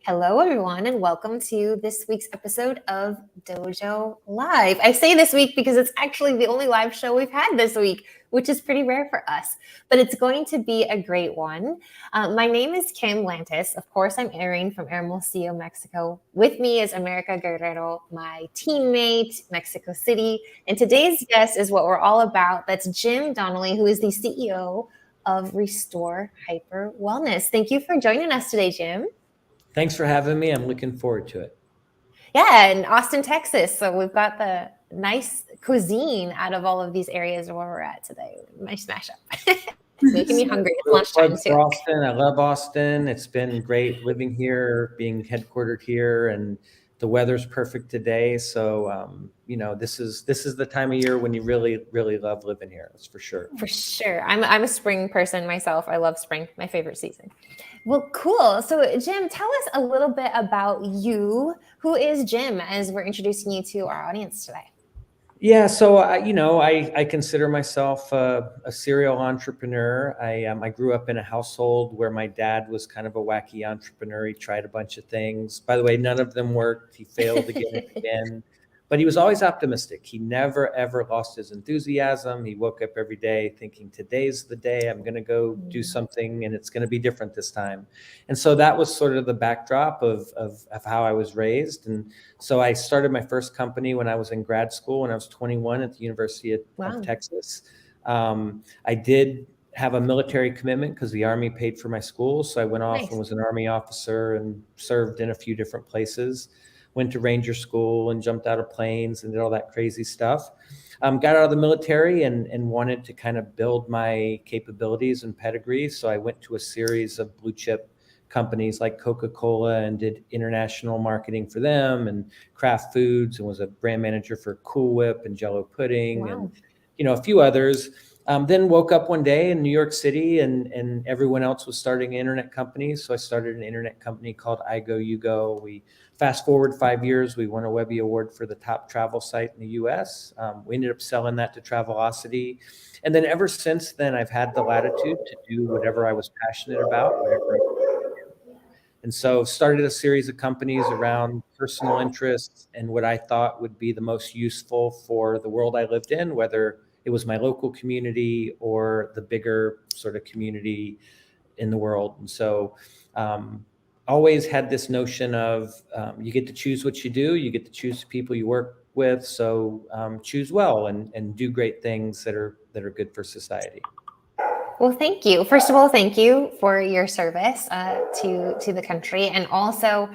Hello, everyone, and welcome to this week's episode of Dojo Live. I say this week because it's actually the only live show we've had this week, which is pretty rare for us, but it's going to be a great one. My name is Kim Lantis. Of course, I'm airing from Hermosillo, Mexico. With me is America Guerrero, my teammate, Mexico City. And today's guest is what we're all about. That's Jim Donnelly, who is the CEO of Restore Hyper Wellness. Thank you for joining us today, Jim. Thanks for having me. I'm looking forward to it. Yeah, in Austin, Texas. So we've got the nice cuisine out of all of these areas where we're at today. Nice mashup. Making me hungry. It's lunchtime too. Austin. I love Austin. It's been great living here, being headquartered here, and the weather's perfect today. So, this is the time of year when you really, really love living here. That's for sure. For sure. I'm a spring person myself. I love spring, my favorite season. Well, cool. So, Jim, tell us a little bit about you. Who is Jim as we're introducing you to our audience today? Yeah, so I consider myself a serial entrepreneur. I grew up in a household where my dad was kind of a wacky entrepreneur. He tried a bunch of things. By the way, none of them worked. He failed again and again, but he was always optimistic. He never ever lost his enthusiasm. He woke up every day thinking, "Today's the day. I'm going to go do something, and it's going to be different this time." And so that was sort of the backdrop of how I was raised. And so I started my first company when I was in grad school, when I was 21 at the University of Texas. I did have a military commitment because the Army paid for my school. So I went off and was an Army officer and served in a few different places. Went to Ranger School and jumped out of planes and did all that crazy stuff. Got out of the military and wanted to kind of build my capabilities and pedigree. So I went to a series of blue chip companies like Coca-Cola and did international marketing for them, and Kraft Foods, and was a brand manager for Cool Whip and Jello Pudding. And a few others. Then woke up one day in New York City and everyone else was starting internet companies. So I started an internet company called iGo. We fast forward 5 years, we won a Webby Award for the top travel site in the US. We ended up selling that to Travelocity. And then ever since then, I've had the latitude to do whatever I was passionate about, and so started a series of companies around personal interests and what I thought would be the most useful for the world I lived in, whether it was my local community or the bigger sort of community in the world. And so always had this notion of you get to choose what you do, you get to choose the people you work with. So choose well and do great things that are good for society. Well, thank you. First of all, thank you for your service to the country, and also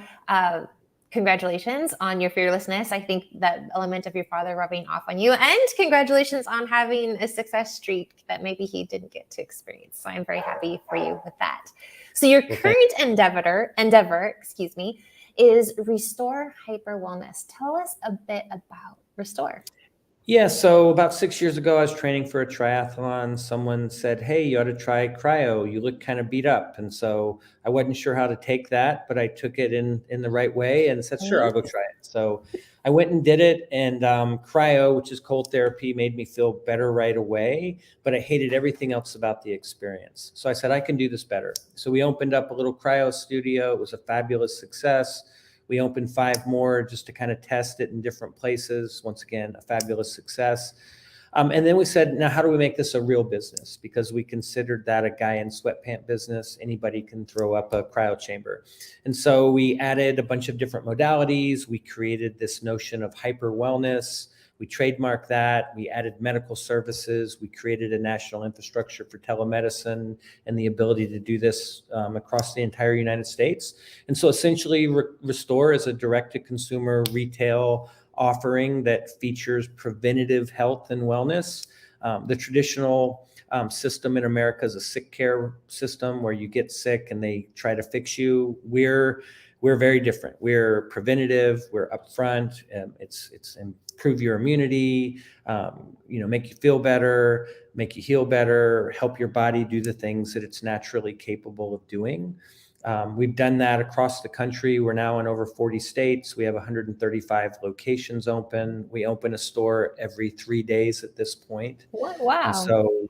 congratulations on your fearlessness. I think that element of your father rubbing off on you, and congratulations on having a success streak that maybe he didn't get to experience. So I'm very happy for you with that. So your current endeavor, is Restore Hyper Wellness. Tell us a bit about Restore. Yeah, so about 6 years ago, I was training for a triathlon. Someone said, "Hey, you ought to try cryo. You look kind of beat up." And so I wasn't sure how to take that, but I took it in the right way and said, "Sure, I'll go try it." So I went and did it. And cryo, which is cold therapy, made me feel better right away, but I hated everything else about the experience. So I said, I can do this better. So we opened up a little cryo studio. It was a fabulous success. We opened 5 more just to kind of test it in different places. Once again, a fabulous success. And then we said, now how do we make this a real business? Because we considered that a guy in sweatpant business. Anybody can throw up a cryo chamber. And so we added a bunch of different modalities. We created this notion of hyper wellness. We trademarked that. We added medical services. We created a national infrastructure for telemedicine and the ability to do this across the entire United States. And so essentially Restore is a direct-to-consumer retail offering that features preventative health and wellness. The traditional system in America is a sick care system where you get sick and they try to fix you. We're very different. We're preventative. We're upfront. It's improve your immunity, make you feel better, make you heal better, help your body do the things that it's naturally capable of doing. We've done that across the country. We're now in over 40 states. We have 135 locations open. We open a store every 3 days at this point. Wow. And so,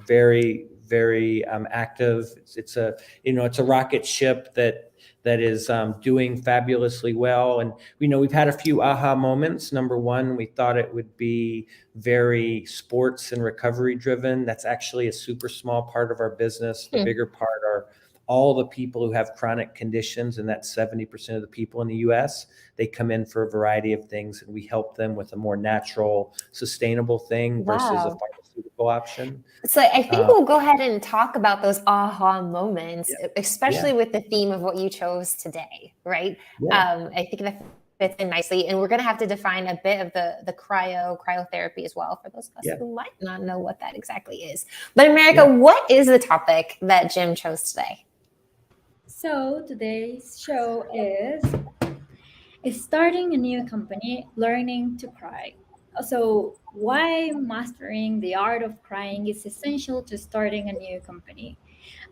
very, very active. It's a rocket ship that is doing fabulously well. And we've had a few aha moments. Number one, we thought it would be very sports and recovery driven. That's actually a super small part of our business. The bigger part are all the people who have chronic conditions, and that's 70% of the people in the US. They come in for a variety of things, and we help them with a more natural, sustainable thing versus a Wow. pharmaceutical option. So I think we'll go ahead and talk about those aha moments, especially Yeah. with the theme of what you chose today, right? Yeah. I think that fits in nicely. And we're going to have to define a bit of the cryotherapy as well for those of us Yeah. who might not know what that exactly is. But America, Yeah. what is the topic that Jim chose today? So today's show is starting a new company, learning to cry. So why mastering the art of crying is essential to starting a new company.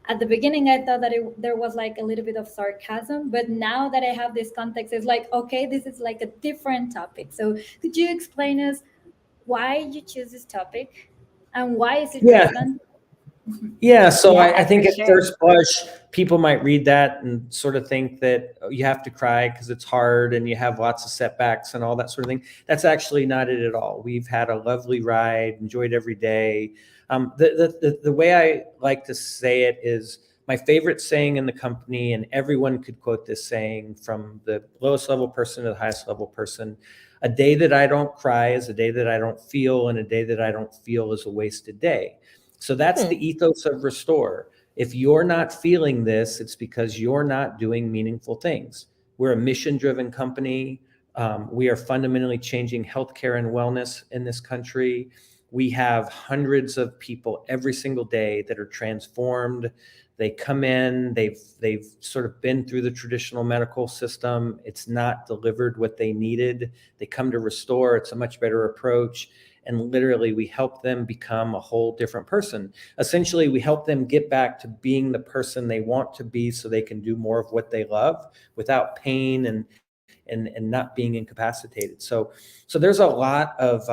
At the beginning, I thought that there was like a little bit of sarcasm, but now that I have this context, it's like, okay, this is like a different topic. So could you explain us why you choose this topic and why is it Yeah. relevant? Yeah, so Yeah, I think for at sure. first blush, people might read that and sort of think that you have to cry because it's hard and you have lots of setbacks and all that sort of thing. That's actually not it at all. We've had a lovely ride, enjoyed every day. The way I like to say it is my favorite saying in the company, and everyone could quote this saying from the lowest level person to the highest level person: a day that I don't cry is a day that I don't feel, and a day that I don't feel is a wasted day. So that's the ethos of Restore. If you're not feeling this, it's because you're not doing meaningful things. We're a mission-driven company. We are fundamentally changing healthcare and wellness in this country. We have hundreds of people every single day that are transformed. They come in, they've sort of been through the traditional medical system. It's not delivered what they needed. They come to Restore. It's a much better approach. And literally, we help them become a whole different person. Essentially, we help them get back to being the person they want to be so they can do more of what they love without pain and not being incapacitated. So there's a lot of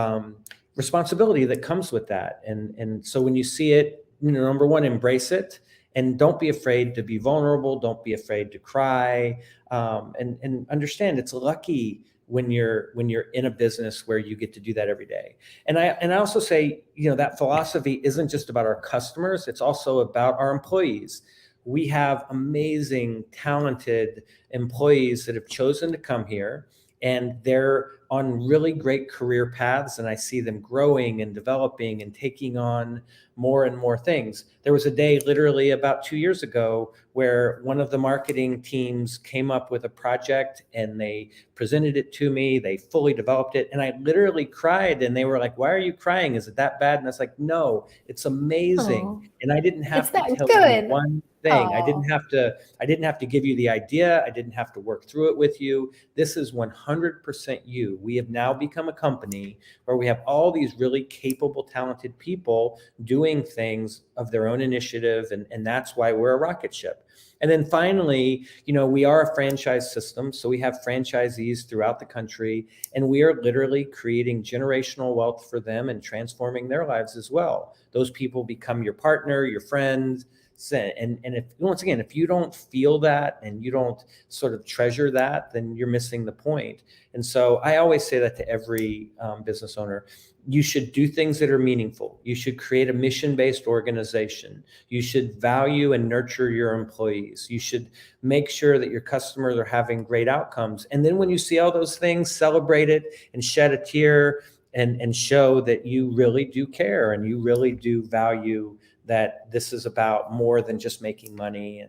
responsibility that comes with that. And so when you see it, number one, embrace it. And don't be afraid to be vulnerable. Don't be afraid to cry. And understand it's lucky when you're in a business where you get to do that every day. And I also say, that philosophy isn't just about our customers, it's also about our employees. We have amazing, talented employees that have chosen to come here, and they're on really great career paths, and I see them growing and developing and taking on more and more things. There was a day literally about 2 years ago where one of the marketing teams came up with a project and they presented it to me. They fully developed it, and I literally cried, and they were like, "Why are you crying? Is it that bad?" And I was like, "No, it's amazing." Oh, And I didn't have it's to that tell you good. one thing. I didn't have to give you the idea. I didn't have to work through it with you. This is 100% you. We have now become a company where we have all these really capable, talented people doing things of their own initiative. And that's why we're a rocket ship. And then finally, we are a franchise system. So we have franchisees throughout the country, and we are literally creating generational wealth for them and transforming their lives as well. Those people become your partner, your friend. And if, once again, if you don't feel that and you don't sort of treasure that, then you're missing the point. And so I always say that to every business owner. You should do things that are meaningful. You should create a mission-based organization. You should value and nurture your employees. You should make sure that your customers are having great outcomes. And then when you see all those things, celebrate it and shed a tear and show that you really do care and you really do value that this is about more than just making money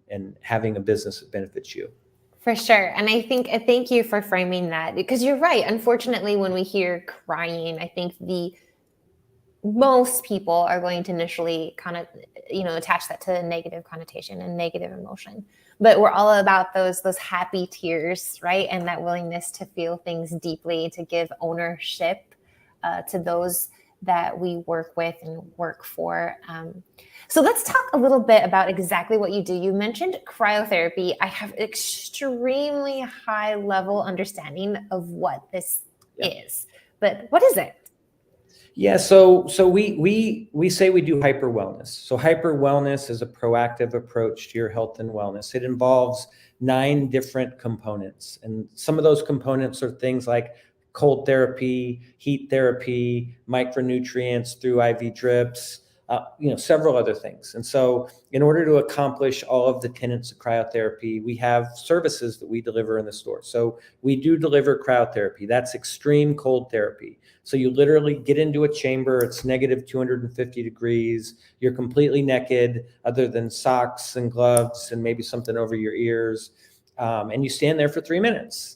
and having a business that benefits you. For sure. And I think, thank you for framing that, because you're right. Unfortunately, when we hear crying, I think most people are going to initially kind of, attach that to a negative connotation and negative emotion. But we're all about those happy tears, right? And that willingness to feel things deeply, to give ownership to those that we work with and work for. So let's talk a little bit about exactly what you do. You mentioned cryotherapy. I have extremely high level understanding of what this is, but what is it? Yeah, so we say we do hyper wellness. So hyper wellness is a proactive approach to your health and wellness. It involves 9 different components, and some of those components are things like cold therapy, heat therapy, micronutrients through IV drips, several other things. And so, in order to accomplish all of the tenets of cryotherapy, we have services that we deliver in the store. So we do deliver cryotherapy. That's extreme cold therapy. So you literally get into a chamber, it's negative 250 degrees. You're completely naked, other than socks and gloves and maybe something over your ears. And you stand there for 3 minutes.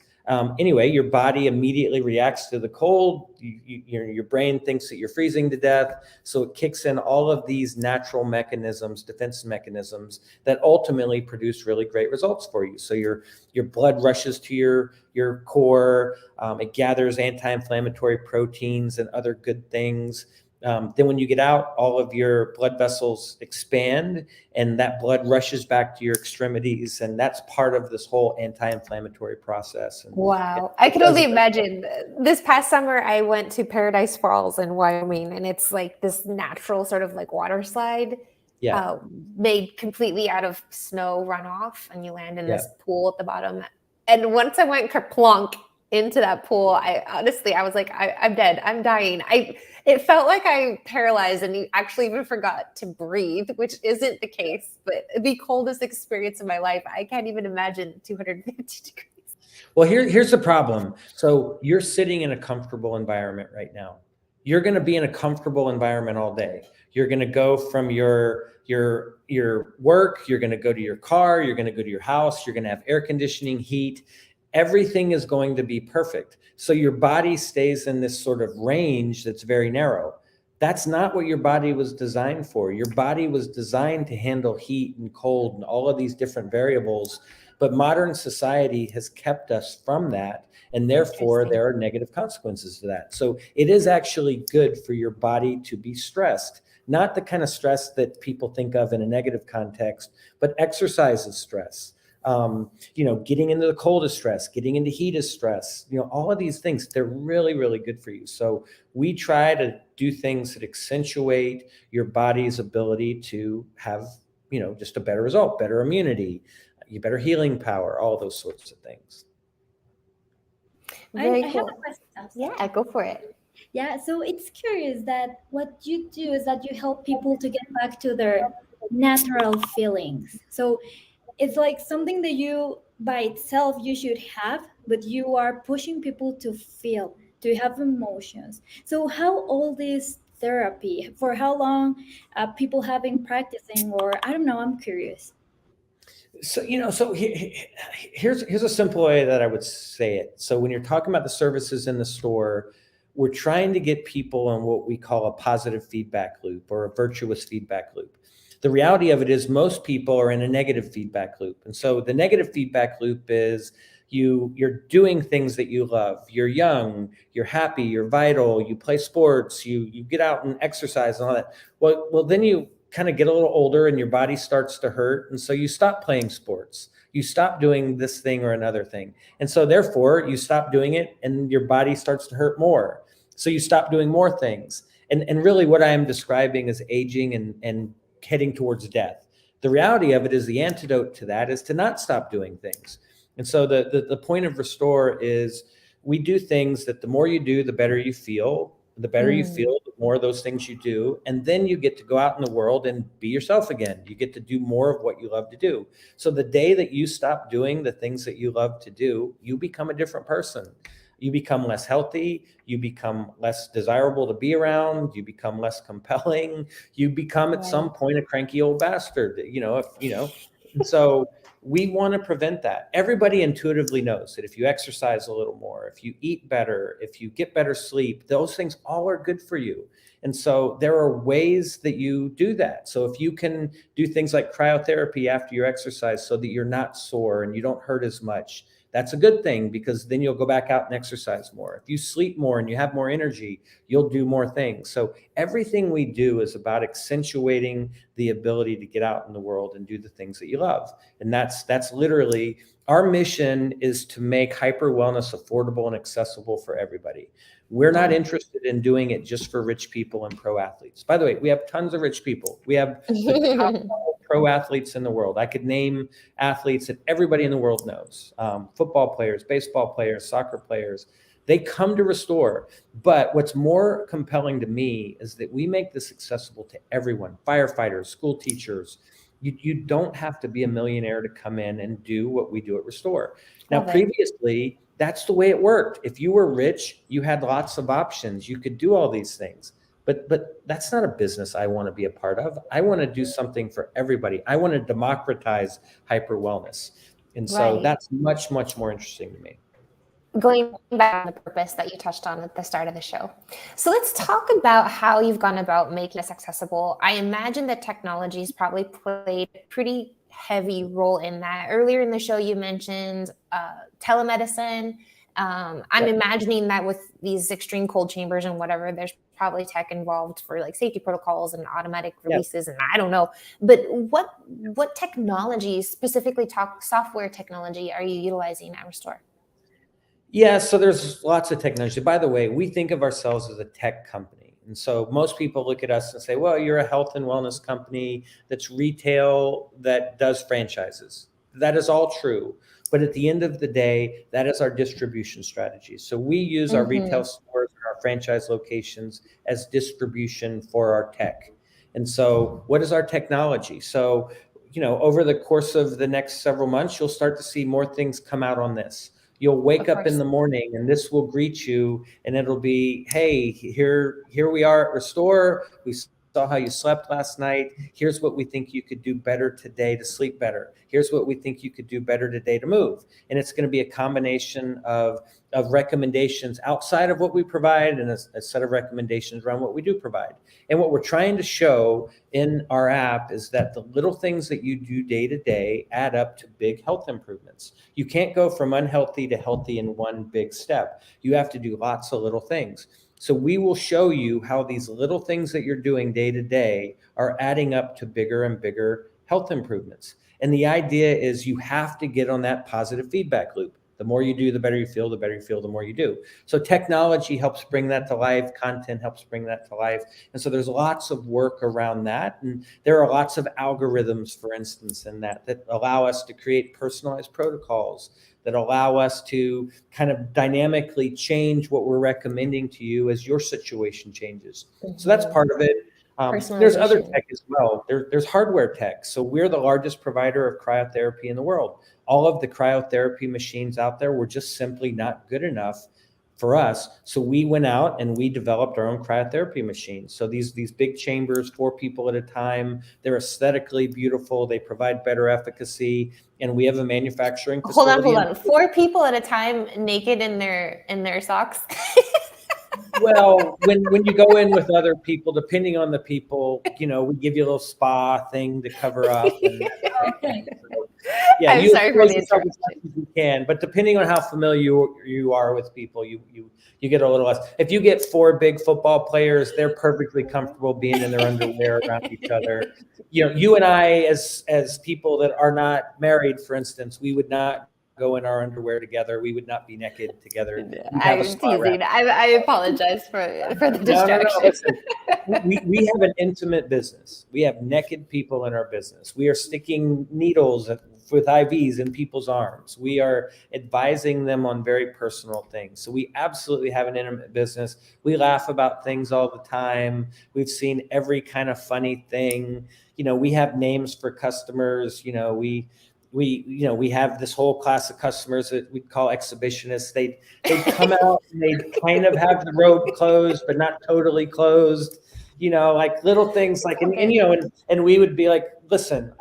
Anyway, your body immediately reacts to the cold. Your brain thinks that you're freezing to death. So it kicks in all of these natural mechanisms, defense mechanisms, that ultimately produce really great results for you. So your blood rushes to your core. It gathers anti-inflammatory proteins and other good things. Then when you get out, all of your blood vessels expand, and that blood rushes back to your extremities. And that's part of this whole anti-inflammatory process. And Wow. I can only imagine. This past summer, I went to Paradise Falls in Wyoming, and it's like this natural sort of like water slide made completely out of snow runoff, and you land in this pool at the bottom. And once I went kerplunk into that pool, I was like, I'm dead. I'm dying. It felt like I paralyzed and actually even forgot to breathe, which isn't the case, but the coldest experience of my life. I can't even imagine 250 degrees. Well, here's the problem. So you're sitting in a comfortable environment right now. You're going to be in a comfortable environment all day. You're going to go from your work, you're going to go to your car, you're going to go to your house, you're going to have air conditioning, heat. Everything is going to be perfect. So your body stays in this sort of range that's very narrow. That's not what your body was designed for. Your body was designed to handle heat and cold and all of these different variables. But modern society has kept us from that. And therefore, there are negative consequences to that. So it is actually good for your body to be stressed, not the kind of stress that people think of in a negative context, but exercise is stress. Getting into the cold is stress, getting into heat is stress, all of these things, they're really, really good for you. So we try to do things that accentuate your body's ability to have, just a better result, better immunity, better healing power, all those sorts of things. Very I cool. have a question. Yeah, go for it. Yeah, so it's curious that what you do is that you help people to get back to their natural feelings. So it's like something that you by itself you should have, but you are pushing people to feel, to have emotions. So how all this therapy, for how long people have been practicing, or I don't know, I'm curious. So, here's a simple way that I would say it. So when you're talking about the services in the store, we're trying to get people in what we call a positive feedback loop or a virtuous feedback loop. The reality of it is most people are in a negative feedback loop. And so the negative feedback loop is you're doing things that you love. You're young, you're happy, you're vital, you play sports, you get out and exercise and all that. Well, then you kind of get a little older and your body starts to hurt. And so you stop playing sports. You stop doing this thing or another thing. And so therefore you stop doing it and your body starts to hurt more. So you stop doing more things. And really what I am describing is aging and heading towards death. The reality of it is the antidote to that is to not stop doing things. And so the point of Restore is we do things that the more you do, the better you feel. The better you feel, the more of those things you do. And then you get to go out in the world and be yourself again. You get to do more of what you love to do. So the day that you stop doing the things that you love to do, you become a different person. You become less healthy. You become less desirable to be around. You become less compelling. You become at some point a cranky old bastard, So we want to prevent that. Everybody intuitively knows that if you exercise a little more, if you eat better, if you get better sleep, those things all are good for you. And so there are ways that you do that. So if you can do things like cryotherapy after your exercise so that you're not sore and you don't hurt as much, That's a good thing, because then you'll go back out and exercise more. If you sleep more and you have more energy, you'll do more things. So everything we do is about accentuating the ability to get out in the world and do the things that you love. And that's literally our mission, is to make hyper wellness affordable and accessible for everybody. We're not interested in doing it just for rich people and pro athletes. By the way, we have tons of rich people. We have the top pro athletes in the world. I could name athletes that everybody in the world knows. Football players, baseball players, soccer players. They come to Restore. But what's more compelling to me is that we make this accessible to everyone: firefighters, school teachers. You don't have to be a millionaire to come in and do what we do at Restore. Now, previously, that's the way it worked. If you were rich, you had lots of options. You could do all these things. But that's not a business I want to be a part of. I want to do something for everybody. I want to democratize hyper wellness. And so that's much, much more interesting to me. Going back to the purpose that you touched on at the start of the show. So let's talk about how you've gone about making this accessible. I imagine that technology's probably played a pretty heavy role in that. Earlier in the show, you mentioned telemedicine. I'm imagining that with these extreme cold chambers and whatever, there's probably tech involved for like safety protocols and automatic releases, and I don't know. But what technology, specifically software technology, are you utilizing at Restore? Yeah, so there's lots of technology. By the way, we think of ourselves as a tech company. And so most people look at us and say, well, you're a health and wellness company that's retail, that does franchises. That is all true. But at the end of the day, that is our distribution strategy. So we use our retail stores and our franchise locations as distribution for our tech. And so what is our technology? So, over the course of the next several months, you'll start to see more things come out on this. You'll wake up in the morning and this will greet you, and it'll be, hey, here we are at Restore. We saw how you slept last night. Here's what we think you could do better today to sleep better. Here's what we think you could do better today to move. And it's going to be a combination of recommendations outside of what we provide and a set of recommendations around what we do provide. And what we're trying to show in our app is that the little things that you do day to day add up to big health improvements. You can't go from unhealthy to healthy in one big step. You have to do lots of little things. So we will show you how these little things that you're doing day to day are adding up to bigger and bigger health improvements. And the idea is you have to get on that positive feedback loop. The more you do, the better you feel, the more you do. So technology helps bring that to life. Content helps bring that to life. And so there's lots of work around that. And there are lots of algorithms, for instance, in that allow us to create personalized protocols, that allow us to kind of dynamically change what we're recommending to you as your situation changes. So that's part of it. There's other tech as well. There's hardware tech. So we're the largest provider of cryotherapy in the world. All of the cryotherapy machines out there were just simply not good enough for us. So we went out and we developed our own cryotherapy machines. So these big chambers, 4 people at a time, they're aesthetically beautiful. They provide better efficacy. And we have a manufacturing facility. Hold on. 4 people at a time naked in their socks. Well, when you go in with other people, depending on the people, we give you a little spa thing to cover up. And, I'm sorry for the interruption. You can, but depending on how familiar you are with people, you get a little less. If you get 4 big football players, they're perfectly comfortable being in their underwear around each other. You and I, as people that are not married, for instance, we would not go in our underwear together. We would not be naked together. I'm teasing. I apologize for the distraction. No. We have an intimate business. We have naked people in our business. We are sticking needles with IVs in people's arms. We are advising them on very personal things. So we absolutely have an intimate business. We laugh about things all the time. We've seen every kind of funny thing. We have names for customers. We have this whole class of customers that we call exhibitionists. They come out and they kind of have the robe closed, but not totally closed. Like little things like, and we would be like, listen,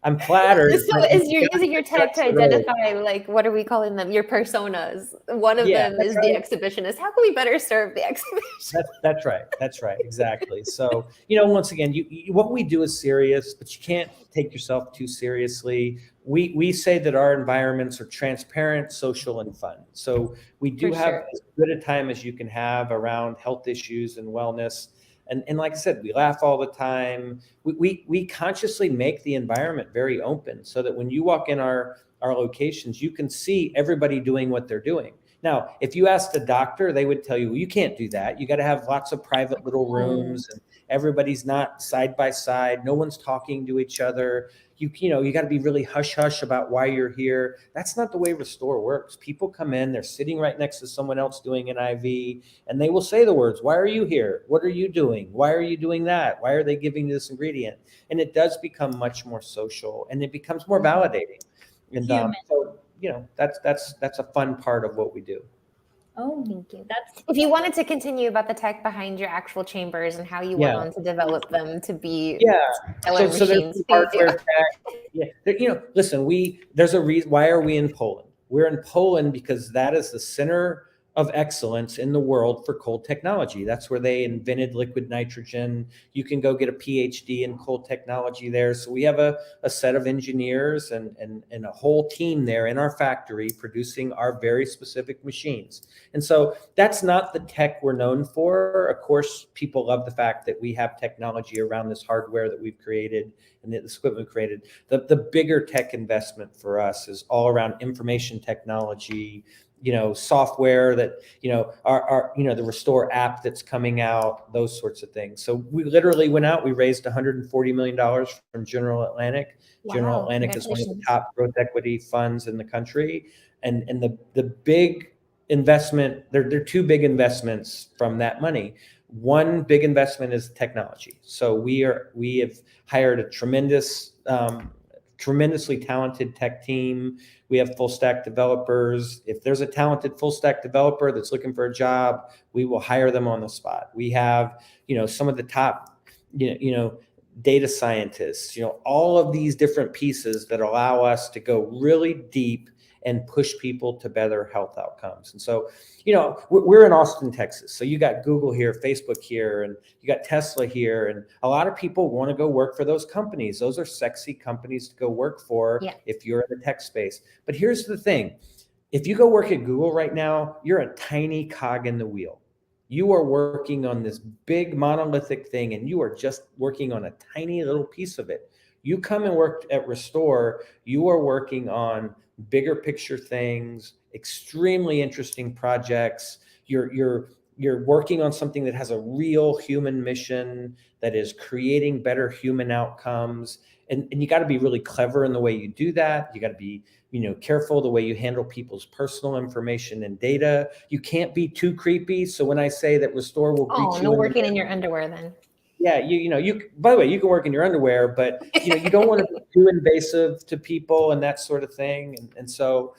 I'm flattered. So as you're using your tech to identify, like, what are we calling them? Your personas. One of them is the exhibitionist. How can we better serve the exhibition? That's right. That's right. Exactly. So, once again, what we do is serious, but you can't take yourself too seriously. We say that our environments are transparent, social, and fun. So we do have as good a time as you can have around health issues and wellness. And like I said, we laugh all the time. We consciously make the environment very open so that when you walk in our locations, you can see everybody doing what they're doing. Now, if you ask the doctor, they would tell you, well, you can't do that. You got to have lots of private little rooms and everybody's not side by side. No one's talking to each other. You got to be really hush hush about why you're here. That's not the way Restore works. People come in, they're sitting right next to someone else doing an IV, and they will say the words, why are you here? What are you doing? Why are you doing that? Why are they giving you this ingredient? And it does become much more social and it becomes more validating. And so, that's a fun part of what we do. Oh, thank you. If you wanted to continue about the tech behind your actual chambers and how you went on to develop them to be stellar machines. Hardware tech. Listen, there's a reason. Why are we in Poland? We're in Poland because that is the center of excellence in the world for cold technology. That's where they invented liquid nitrogen. You can go get a PhD in cold technology there. So we have a set of engineers and a whole team there in our factory producing our very specific machines. And so that's not the tech we're known for. Of course, people love the fact that we have technology around this hardware that we've created and this equipment we've created. The bigger tech investment for us is all around information technology, software that, our the Restore app that's coming out, those sorts of things. So we literally went out, we raised $140 million from General Atlantic. Wow, General Atlantic is one of the top growth equity funds in the country. And the big investment, there are two big investments from that money. One big investment is technology. So we have hired a tremendously talented tech team. We have full stack developers. If there's a talented full stack developer that's looking for a job, we will hire them on the spot. We have, some of the top, data scientists, all of these different pieces that allow us to go really deep and push people to better health outcomes. And so, we're in Austin, Texas. So you got Google here, Facebook here, and you got Tesla here. And a lot of people want to go work for those companies. Those are sexy companies to go work for if you're in the tech space. But here's the thing. If you go work at Google right now, you're a tiny cog in the wheel. You are working on this big monolithic thing and you are just working on a tiny little piece of it. You come and work at Restore, you are working on bigger picture things, extremely interesting projects. You're working on something that has a real human mission that is creating better human outcomes. And you got to be really clever in the way you do that. You got to be, careful the way you handle people's personal information and data. You can't be too creepy. So when I say that Restore will greet you, working in your underwear then. Yeah, you. By the way, you can work in your underwear, but you don't want to be too invasive to people and that sort of thing. And so,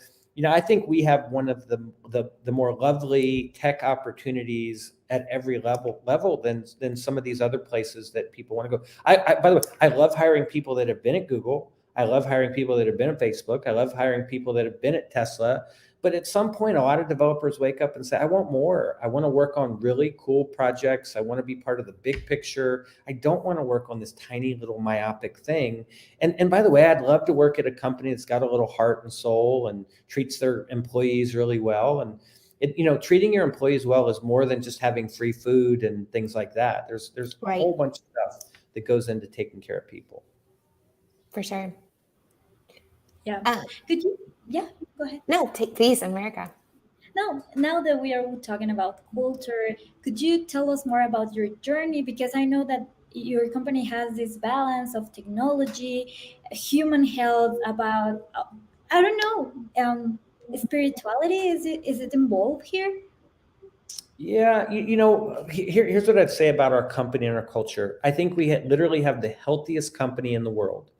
I think we have one of the more lovely tech opportunities at every level than some of these other places that people want to go. By the way, I love hiring people that have been at Google. I love hiring people that have been at Facebook. I love hiring people that have been at Tesla. But at some point, a lot of developers wake up and say, I want more. I want to work on really cool projects. I want to be part of the big picture. I don't want to work on this tiny little myopic thing. And by the way, I'd love to work at a company that's got a little heart and soul and treats their employees really well. And treating your employees well is more than just having free food and things like that. There's a whole bunch of stuff that goes into taking care of people. For sure. Yeah. Could you? Yeah, go ahead. No, please, America. Now that we are talking about culture, could you tell us more about your journey? Because I know that your company has this balance of technology, human health, about I don't know, spirituality. Is it involved here? Yeah, here's what I'd say about our company and our culture. I think we literally have the healthiest company in the world.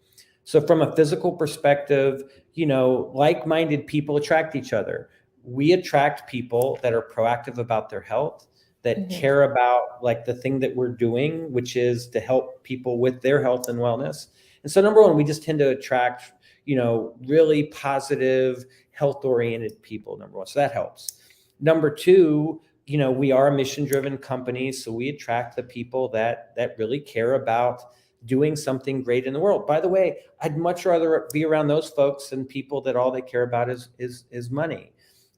So from a physical perspective, like-minded people attract each other. We attract people that are proactive about their health, that care about like the thing that we're doing, which is to help people with their health and wellness. And so number one, we just tend to attract, really positive, health-oriented people, number one. So that helps. Number two, we are a mission-driven company, so we attract the people that really care about doing something great in the world. By the way, I'd much rather be around those folks than people that all they care about is money.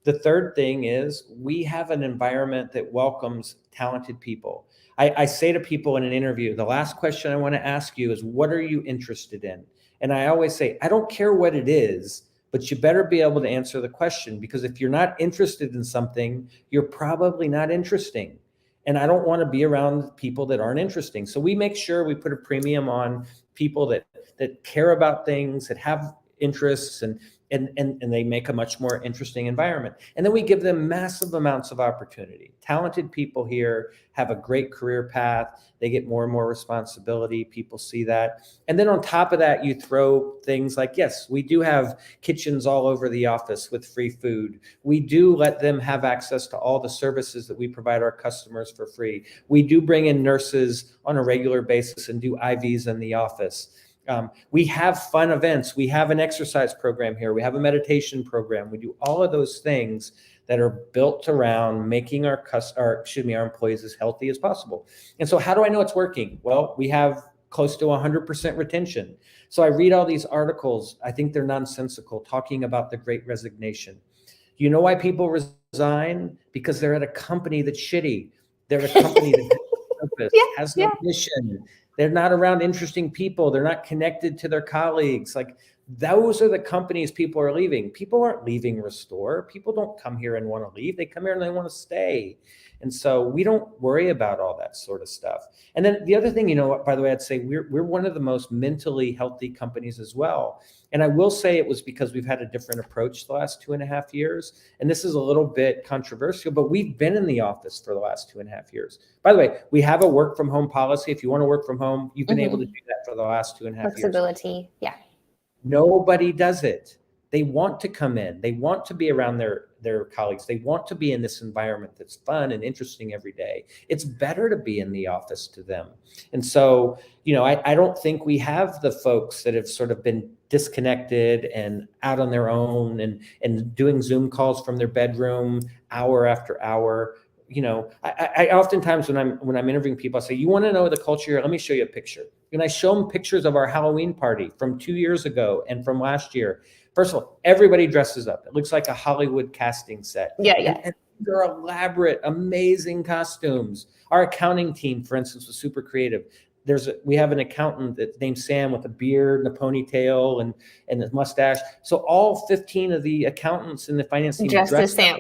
The third thing is we have an environment that welcomes talented people. I say to people in an interview, the last question I want to ask you is, what are you interested in? And I always say, I don't care what it is, but you better be able to answer the question, because if you're not interested in something, you're probably not interesting. And I don't want to be around people that aren't interesting. So we make sure we put a premium on people that care about things, that have interests, and they make a much more interesting environment. And then we give them massive amounts of opportunity. Talented people here have a great career path. They get more and more responsibility. People see that. And then on top of that, you throw things like, yes, we do have kitchens all over the office with free food. We do let them have access to all the services that we provide our customers for free. We do bring in nurses on a regular basis and do IVs in the office. We have fun events. We have an exercise program here. We have a meditation program. We do all of those things that are built around making our employees as healthy as possible. And so how do I know it's working? Well, we have close to 100% retention. So I read all these articles. I think they're nonsensical, talking about the Great Resignation. You know why people resign? Because they're at a company that's shitty. They're a company that has no purpose, has no mission. They're not around interesting people. They're not connected to their colleagues. Like, those are the companies people are leaving. People aren't leaving Restore. People don't come here and want to leave. They come here and they want to stay. And so we don't worry about all that sort of stuff. And then the other thing, by the way, I'd say we're one of the most mentally healthy companies as well. And I will say it was because we've had a different approach the last 2.5 years. And this is a little bit controversial, but we've been in the office for the last 2.5 years. By the way, we have a work from home policy. If you want to work from home, you've been able to do that for the last 2.5 years. Flexibility, yeah. Nobody does it. They want to come in. They want to be around their colleagues. They want to be in this environment that's fun and interesting every day. It's better to be in the office to them. And so, I don't think we have the folks that have sort of been disconnected and out on their own and doing Zoom calls from their bedroom hour after hour. I oftentimes when I'm interviewing people, I say, you want to know the culture here? Let me show you a picture. And I show them pictures of our Halloween party from 2 years ago and from last year. First of all, everybody dresses up. It looks like a Hollywood casting set. Yeah. And they're elaborate, amazing costumes. Our accounting team, for instance, was super creative. We have an accountant that's named Sam with a beard and a ponytail and a mustache. So all 15 of the accountants in the finance team dressed as Sam.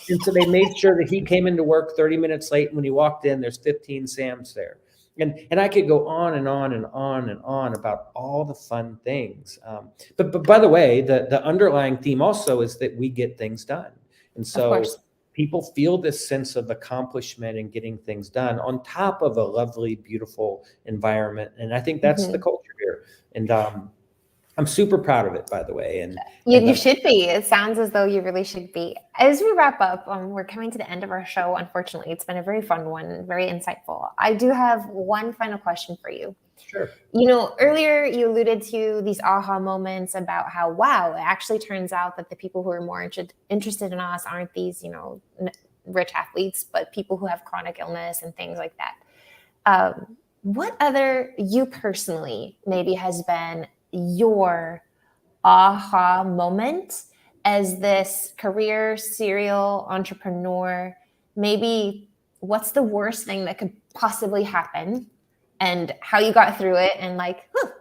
And so they made sure that he came into work 30 minutes late. And when he walked in, there's 15 Sams there. And I could go on and on and on and on about all the fun things. But by the way, the underlying theme also is that we get things done. And so people feel this sense of accomplishment and getting things done on top of a lovely, beautiful environment. And I think that's the culture here. And I'm super proud of it, by the way. And you should be. It sounds as though you really should be. As we wrap up, we're coming to the end of our show. Unfortunately, it's been a very fun one, very insightful. I do have one final question for you. Sure. Earlier you alluded to these aha moments about how, wow, it actually turns out that the people who are more interested in us aren't these, rich athletes, but people who have chronic illness and things like that. What other, you personally, maybe has been your aha moment as this career serial entrepreneur? Maybe what's the worst thing that could possibly happen and how you got through it and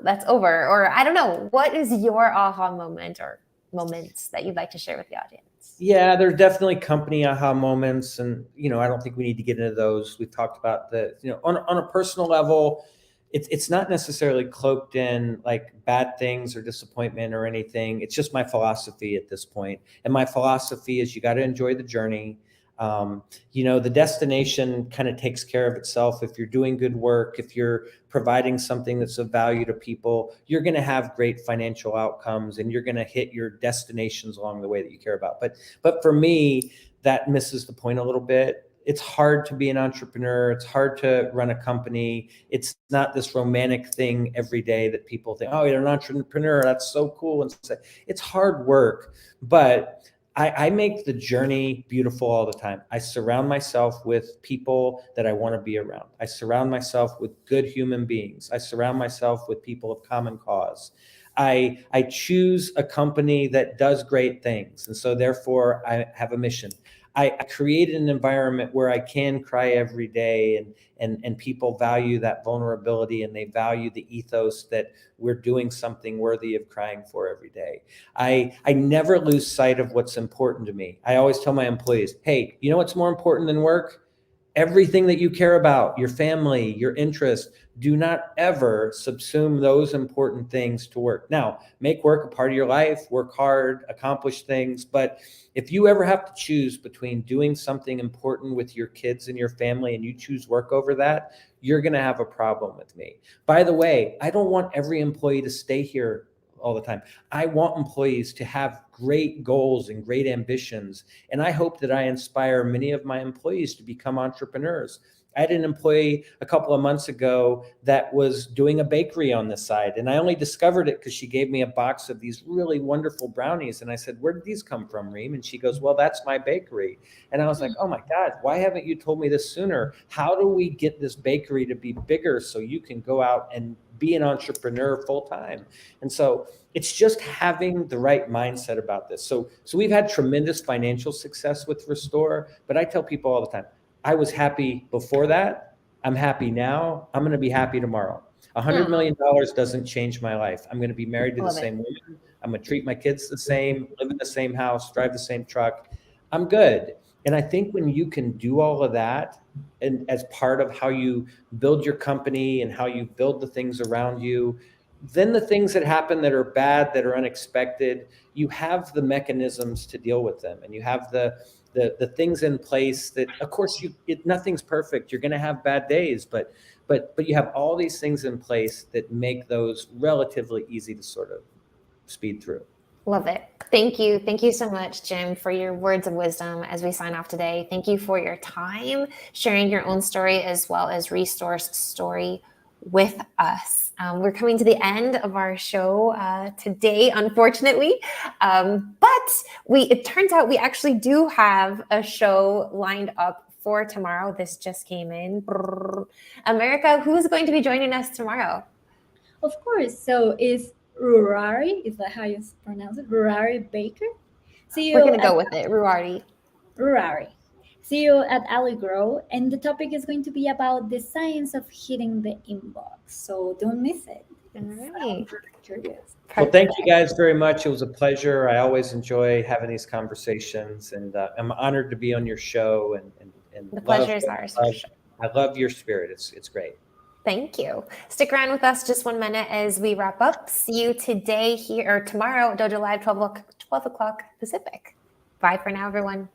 that's over? Or I don't know, what is your aha moment or moments that you'd like to share with the audience? Yeah, there's definitely company aha moments. And, I don't think we need to get into those. We've talked about on a personal level, it's not necessarily cloaked in like bad things or disappointment or anything. It's just my philosophy at this point. And my philosophy is you got to enjoy the journey. The destination kind of takes care of itself. If you're doing good work, if you're providing something that's of value to people, you're going to have great financial outcomes and you're going to hit your destinations along the way that you care about. But for me, that misses the point a little bit. it's hard to be an entrepreneur. It's hard to run a company. It's not this romantic thing every day that people think, oh, you're an entrepreneur. That's so cool. And it's hard work, but I make the journey beautiful all the time. I surround myself with people that I want to be around. I surround myself with good human beings. I surround myself with people of common cause. I choose a company that does great things. And so therefore I have a mission. I created an environment where I can cry every day, and people value that vulnerability, and they value the ethos that we're doing something worthy of crying for every day. I never lose sight of what's important to me. I always tell my employees, hey, you know what's more important than work? Everything that you care about, your family, your interests. Do not ever subsume those important things to work. Now, make work a part of your life, work hard, accomplish things. But if you ever have to choose between doing something important with your kids and your family, and you choose work over that, you're going to have a problem with me. By the way, I don't want every employee to stay here all the time. I want employees to have great goals and great ambitions. And I hope that I inspire many of my employees to become entrepreneurs. I had an employee a couple of months ago that was doing a bakery on the side. And I only discovered it because she gave me a box of these really wonderful brownies. And I said, where did these come from, Reem? And she goes, well, that's my bakery. And I was like, oh my God, why haven't you told me this sooner? How do we get this bakery to be bigger so you can go out and be an entrepreneur full time? And so it's just having the right mindset about this. So we've had tremendous financial success with Restore, but I tell people all the time, I was happy before that. I'm happy now. I'm going to be happy tomorrow. $100 million doesn't change my life. I'm going to be married to the same woman. I'm going to treat my kids the same, live in the same house, drive the same truck. I'm good. And I think when you can do all of that, and as part of how you build your company and how you build the things around you, then the things that happen that are bad, that are unexpected, you have the mechanisms to deal with them, and you have the things in place that, of course, nothing's perfect. You're going to have bad days, but you have all these things in place that make those relatively easy to sort of speed through. Love it. Thank you. Thank you so much, Jim, for your words of wisdom as we sign off today. Thank you for your time, sharing your own story as well as Restore's story with us. We're coming to the end of our show today, unfortunately. But it turns out we actually do have a show lined up for tomorrow. This just came in. America, who is going to be joining us tomorrow? Of course. So is Rurari, is that how you pronounce it? Rurari Baker? We're going to go with it, Rurari. Rurari. See you at Allegro, and the topic is going to be about the science of hitting the inbox. So don't miss it. All right. Curious. Well, thank you guys very much. It was a pleasure. I always enjoy having these conversations, and I'm honored to be on your show. And the pleasure is ours. I love your spirit. It's great. Thank you. Stick around with us just 1 minute as we wrap up. See you today here or tomorrow at Dojo Live, 12 o'clock Pacific. Bye for now, everyone.